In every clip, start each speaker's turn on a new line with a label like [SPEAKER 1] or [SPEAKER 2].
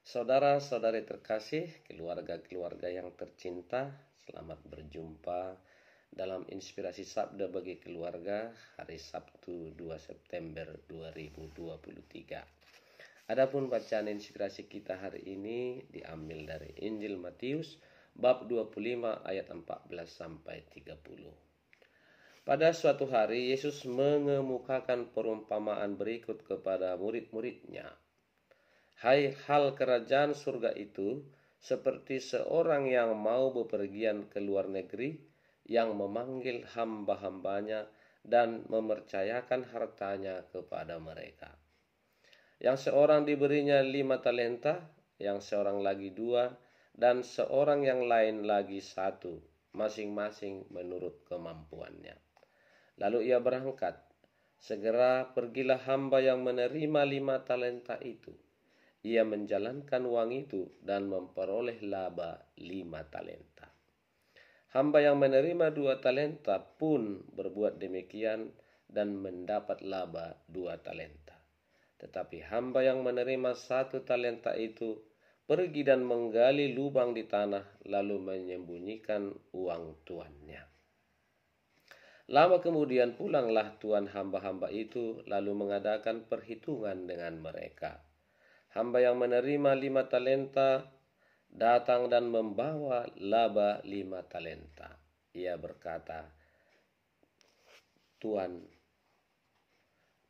[SPEAKER 1] Saudara-saudari terkasih, keluarga-keluarga yang tercinta, selamat berjumpa dalam Inspirasi Sabda bagi Keluarga hari Sabtu 2 September 2023. Adapun bacaan inspirasi kita hari ini diambil dari Injil Matius bab 25 ayat 14 sampai 30. Pada suatu hari Yesus mengemukakan perumpamaan berikut kepada murid-muridnya. Hai, hal kerajaan surga itu seperti seorang yang mau bepergian ke luar negeri, yang memanggil hamba-hambanya dan mempercayakan hartanya kepada mereka. Yang seorang diberinya 5 talenta, yang seorang lagi 2, dan seorang yang lain lagi 1, masing-masing menurut kemampuannya. Lalu ia berangkat. Segera pergilah hamba yang menerima 5 talenta itu. Ia menjalankan uang itu dan memperoleh laba 5 talenta. Hamba yang menerima 2 talenta pun berbuat demikian dan mendapat laba 2 talenta. Tetapi hamba yang menerima 1 talenta itu pergi dan menggali lubang di tanah, lalu menyembunyikan uang tuannya. Lama kemudian pulanglah tuan hamba-hamba itu, lalu mengadakan perhitungan dengan mereka. Hamba yang menerima 5 talenta datang dan membawa laba 5 talenta. Ia berkata, "Tuan,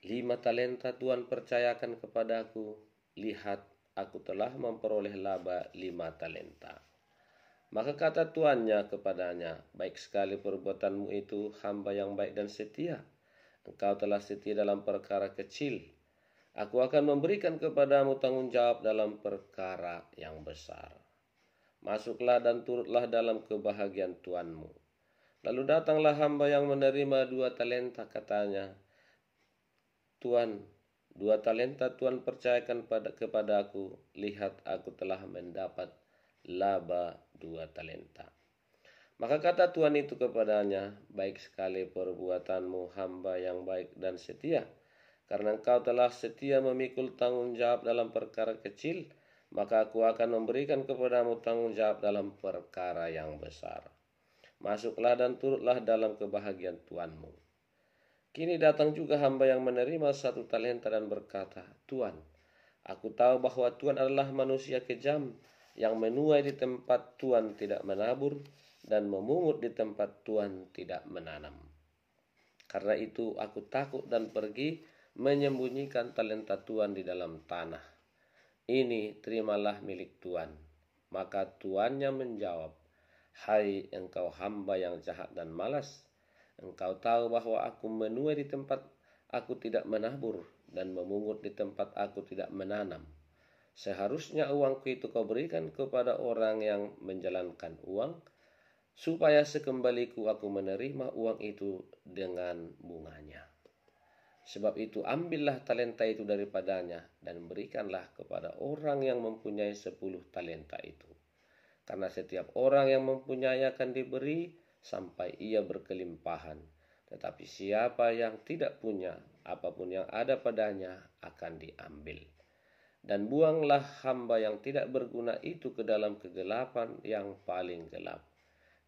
[SPEAKER 1] 5 talenta Tuan percayakan kepadaku. Lihat, aku telah memperoleh laba 5 talenta." Maka kata tuannya kepadanya, "Baik sekali perbuatanmu itu, hamba yang baik dan setia. Engkau telah setia dalam perkara kecil. Aku akan memberikan kepadamu tanggung jawab dalam perkara yang besar. Masuklah dan turutlah dalam kebahagiaan tuanmu." Lalu datanglah hamba yang menerima 2 talenta, katanya, "Tuan, 2 talenta Tuan percayakan kepadaku. Lihat, aku telah mendapat laba 2 talenta." Maka kata tuan itu kepadanya, "Baik sekali perbuatanmu, hamba yang baik dan setia. Karena engkau telah setia memikul tanggung jawab dalam perkara kecil, maka aku akan memberikan kepadamu tanggung jawab dalam perkara yang besar. Masuklah dan turutlah dalam kebahagiaan tuanmu." Kini datang juga hamba yang menerima 1 talenta dan berkata, "Tuan, aku tahu bahwa Tuan adalah manusia kejam, yang menuai di tempat Tuan tidak menabur dan memungut di tempat Tuan tidak menanam. Karena itu aku takut dan pergi menyembunyikan talenta Tuan di dalam tanah. Ini terimalah milik Tuan." Maka tuannya menjawab, "Hai engkau hamba yang jahat dan malas. Engkau tahu bahwa aku menuai di tempat aku tidak menabur dan memungut di tempat aku tidak menanam. Seharusnya uangku itu kau berikan kepada orang yang menjalankan uang, supaya sekembaliku aku menerima uang itu dengan bunganya. Sebab itu ambillah talenta itu daripadanya dan berikanlah kepada orang yang mempunyai 10 talenta itu. Karena setiap orang yang mempunyai akan diberi sampai ia berkelimpahan. Tetapi siapa yang tidak punya, apapun yang ada padanya akan diambil. Dan buanglah hamba yang tidak berguna itu ke dalam kegelapan yang paling gelap.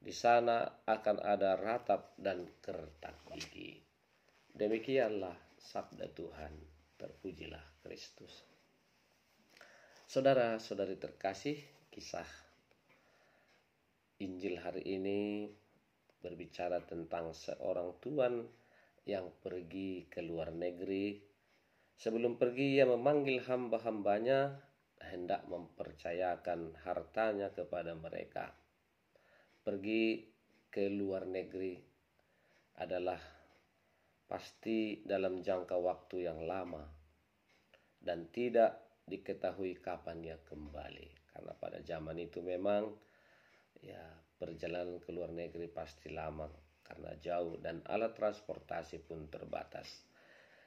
[SPEAKER 1] Di sana akan ada ratap dan kertak gigi." Demikianlah sabda Tuhan. Terpujilah Kristus. Saudara-saudari terkasih, kisah Injil hari ini berbicara tentang seorang tuan yang pergi ke luar negeri. Sebelum pergi, ia memanggil hamba-hambanya hendak mempercayakan hartanya kepada mereka. Pergi ke luar negeri adalah pasti dalam jangka waktu yang lama dan tidak diketahui kapan ia kembali. Karena pada zaman itu memang perjalanan ke luar negeri pasti lama karena jauh dan alat transportasi pun terbatas.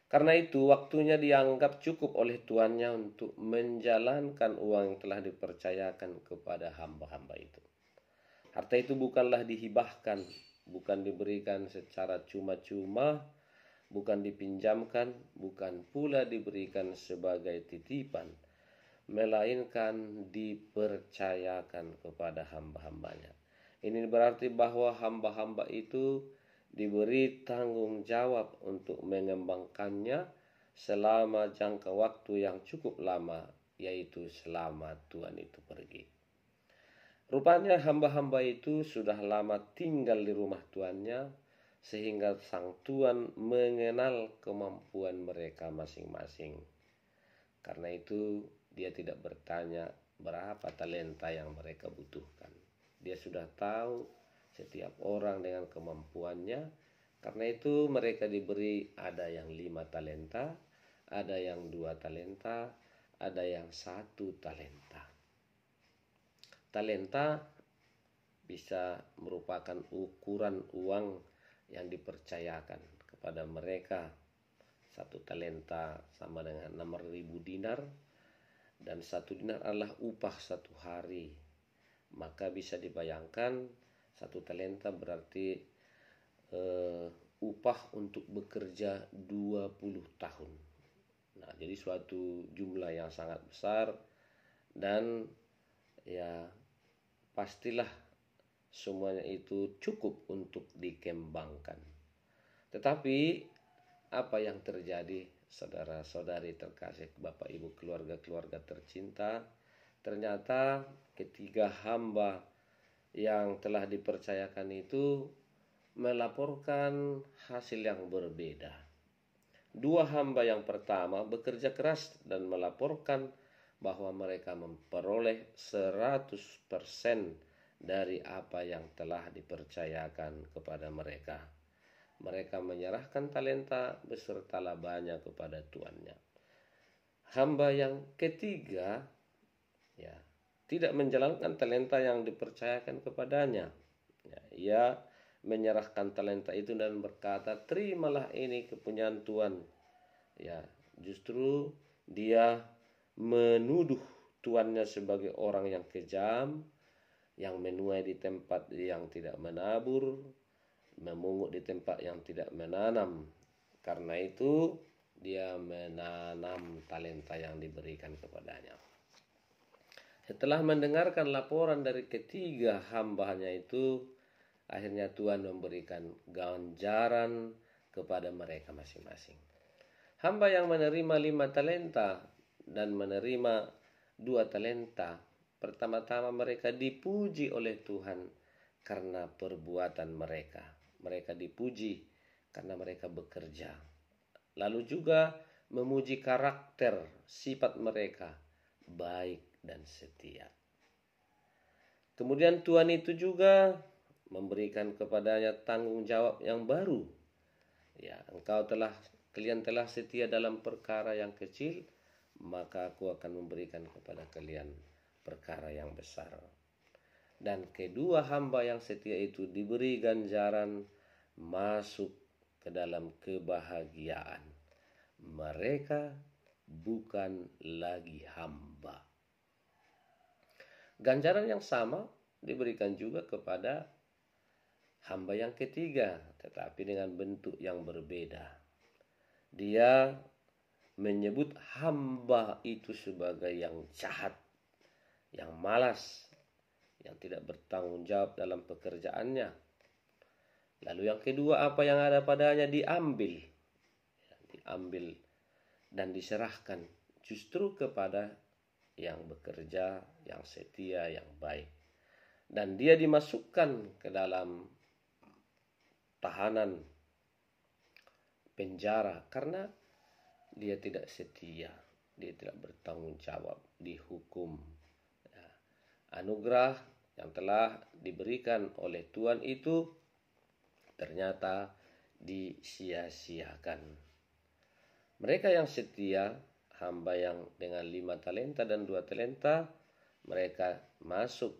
[SPEAKER 1] Karena itu waktunya dianggap cukup oleh tuannya untuk menjalankan uang yang telah dipercayakan kepada hamba-hamba itu. Harta itu bukanlah dihibahkan, bukan diberikan secara cuma-cuma, bukan dipinjamkan, bukan pula diberikan sebagai titipan. melainkan dipercayakan kepada hamba-hambanya. Ini berarti bahwa hamba-hamba itu diberi tanggung jawab untuk mengembangkannya selama jangka waktu yang cukup lama, yaitu selama Tuhan itu pergi. Rupanya hamba-hamba itu sudah lama tinggal di rumah tuannya, sehingga sang tuan mengenal kemampuan mereka masing-masing. Karena itu dia tidak bertanya berapa talenta yang mereka butuhkan. Dia sudah tahu setiap orang dengan kemampuannya. Karena itu mereka diberi, ada yang 5 talenta, ada yang 2 talenta, ada yang 1 talenta. Talenta bisa merupakan ukuran uang yang dipercayakan kepada mereka. 1 talenta sama dengan 6.000 dinar, dan 1 dinar adalah upah 1 hari. Maka bisa dibayangkan 1 talenta berarti upah untuk bekerja 20 tahun. Nah, jadi suatu jumlah yang sangat besar, dan ya pastilah semuanya itu cukup untuk dikembangkan. Tetapi apa yang terjadi, saudara-saudari terkasih, Bapak Ibu, keluarga-keluarga tercinta, ternyata ketiga hamba yang telah dipercayakan itu melaporkan hasil yang berbeda. 2 hamba yang pertama bekerja keras dan melaporkan bahwa mereka memperoleh 100% dari apa yang telah dipercayakan kepada mereka. Mereka menyerahkan talenta beserta labanya kepada tuannya. Hamba yang ketiga tidak menjalankan talenta yang dipercayakan kepadanya. Ia menyerahkan talenta itu dan berkata, "Terimalah ini kepunyaan Tuan." Justru dia menuduh tuannya sebagai orang yang kejam, yang menuai di tempat yang tidak menabur, memungut di tempat yang tidak menanam. Karena itu dia menanam talenta yang diberikan kepadanya. Setelah mendengarkan laporan dari ketiga hambanya itu, akhirnya Tuhan memberikan ganjaran kepada mereka masing-masing. Hamba yang menerima 5 talenta dan menerima 2 talenta, pertama-tama mereka dipuji oleh Tuhan karena perbuatan mereka. Mereka dipuji karena mereka bekerja. Lalu juga memuji karakter, sifat mereka, baik dan setia. Kemudian Tuhan itu juga memberikan kepadanya tanggung jawab yang baru. Kalian telah setia dalam perkara yang kecil, maka aku akan memberikan kepada kalian perkara yang besar. Dan kedua hamba yang setia itu diberi ganjaran masuk ke dalam kebahagiaan. Mereka bukan lagi hamba. Ganjaran yang sama diberikan juga kepada hamba yang ketiga, tetapi dengan bentuk yang berbeda. Dia menyebut hamba itu sebagai yang jahat, yang malas, yang tidak bertanggung jawab dalam pekerjaannya. Lalu yang kedua, apa yang ada padanya diambil dan diserahkan justru kepada yang bekerja, yang setia, yang baik. Dan dia dimasukkan ke dalam tahanan penjara karena dia tidak setia, dia tidak bertanggung jawab, dihukum. Anugerah yang telah diberikan oleh Tuhan itu ternyata disia-siakan. Mereka yang setia, hamba yang dengan 5 talenta dan 2 talenta, mereka masuk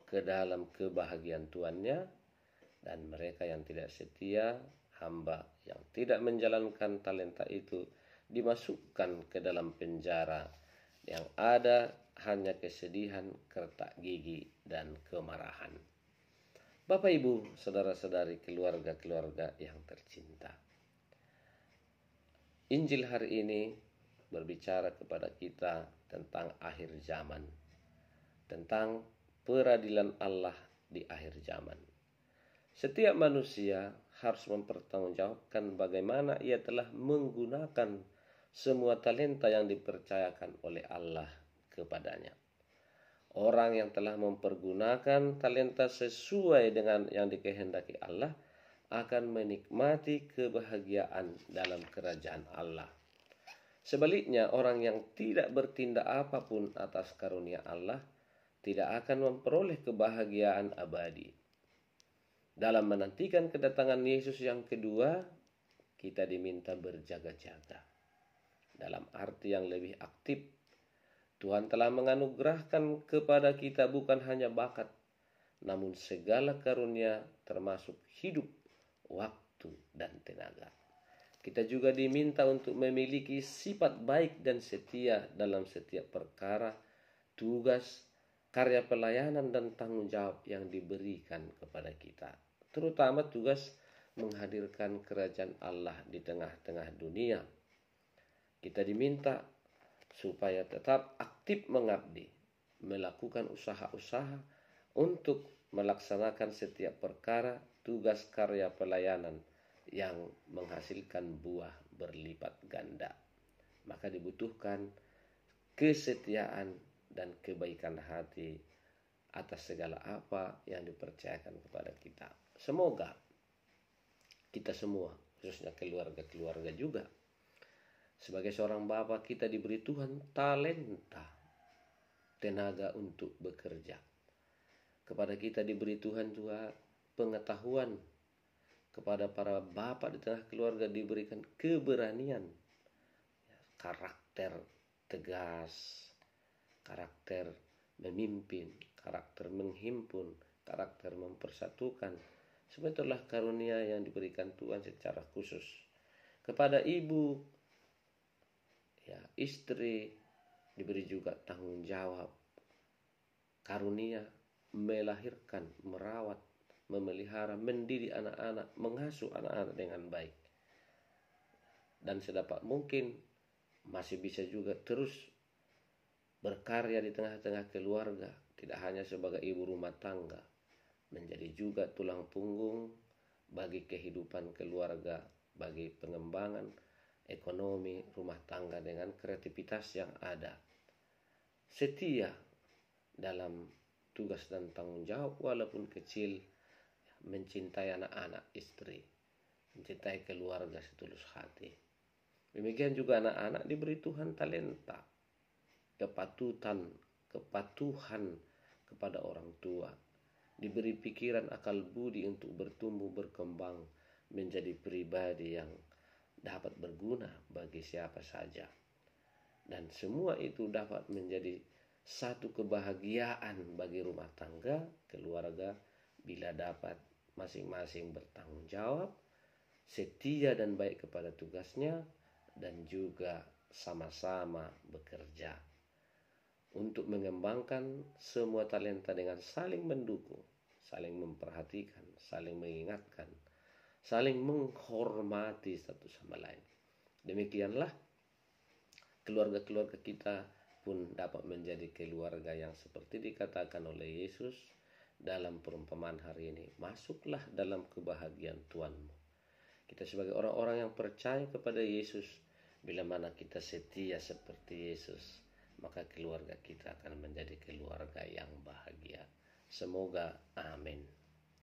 [SPEAKER 1] ke dalam kebahagiaan tuannya. Dan mereka yang tidak setia, hamba yang tidak menjalankan talenta itu, dimasukkan ke dalam penjara yang ada hanya kesedihan, kertak gigi, dan kemarahan. Bapak, Ibu, saudara-saudari, keluarga-keluarga yang tercinta, Injil hari ini berbicara kepada kita tentang akhir zaman, tentang peradilan Allah di akhir zaman. Setiap manusia harus mempertanggungjawabkan bagaimana ia telah menggunakan semua talenta yang dipercayakan oleh Allah kepadanya. Orang yang telah mempergunakan talenta sesuai dengan yang dikehendaki Allah akan menikmati kebahagiaan dalam kerajaan Allah. Sebaliknya, orang yang tidak bertindak apapun atas karunia Allah tidak akan memperoleh kebahagiaan abadi. Dalam menantikan kedatangan Yesus yang kedua, kita diminta berjaga-jaga. Dalam arti yang lebih aktif, Tuhan telah menganugerahkan kepada kita bukan hanya bakat, namun segala karunia termasuk hidup, waktu, dan tenaga. Kita juga diminta untuk memiliki sifat baik dan setia dalam setiap perkara, tugas, karya pelayanan, dan tanggung jawab yang diberikan kepada kita. Terutama tugas menghadirkan kerajaan Allah di tengah-tengah dunia. Kita diminta supaya tetap aktif mengabdi, melakukan usaha-usaha untuk melaksanakan setiap perkara, tugas, karya pelayanan yang menghasilkan buah berlipat ganda. Maka dibutuhkan kesetiaan dan kebaikan hati atas segala apa yang dipercayakan kepada kita. Semoga kita semua, khususnya keluarga-keluarga juga, sebagai seorang bapa, kita diberi Tuhan talenta, tenaga untuk bekerja. Kepada kita diberi Tuhan juga pengetahuan. Kepada para bapak di tengah keluarga diberikan keberanian, karakter tegas, karakter memimpin, karakter menghimpun, karakter mempersatukan. Sebetulnya karunia yang diberikan Tuhan secara khusus. Kepada ibu, istri diberi juga tanggung jawab, karunia melahirkan, merawat, memelihara, mendidik anak-anak, mengasuh anak-anak dengan baik. Dan sedapat mungkin masih bisa juga terus berkarya di tengah-tengah keluarga, tidak hanya sebagai ibu rumah tangga, menjadi juga tulang punggung bagi kehidupan keluarga, bagi pengembangan ekonomi rumah tangga dengan kreativitas yang ada. Setia dalam tugas dan tanggung jawab walaupun kecil, mencintai anak-anak, istri, mencintai keluarga setulus hati. Demikian juga anak-anak diberi Tuhan talenta, kepatuhan kepada orang tua, diberi pikiran, akal budi untuk bertumbuh berkembang menjadi pribadi yang dapat berguna bagi siapa saja. Dan semua itu dapat menjadi satu kebahagiaan bagi rumah tangga, keluarga, bila dapat masing-masing bertanggung jawab, setia dan baik kepada tugasnya, dan juga sama-sama bekerja untuk mengembangkan semua talenta dengan saling mendukung, saling memperhatikan, saling mengingatkan, saling menghormati satu sama lain. Demikianlah keluarga-keluarga kita pun dapat menjadi keluarga yang seperti dikatakan oleh Yesus dalam perumpamaan hari ini. Masuklah dalam kebahagiaan Tuhanmu. Kita sebagai orang-orang yang percaya kepada Yesus, bila mana kita setia seperti Yesus, maka keluarga kita akan menjadi keluarga yang bahagia. Semoga amin.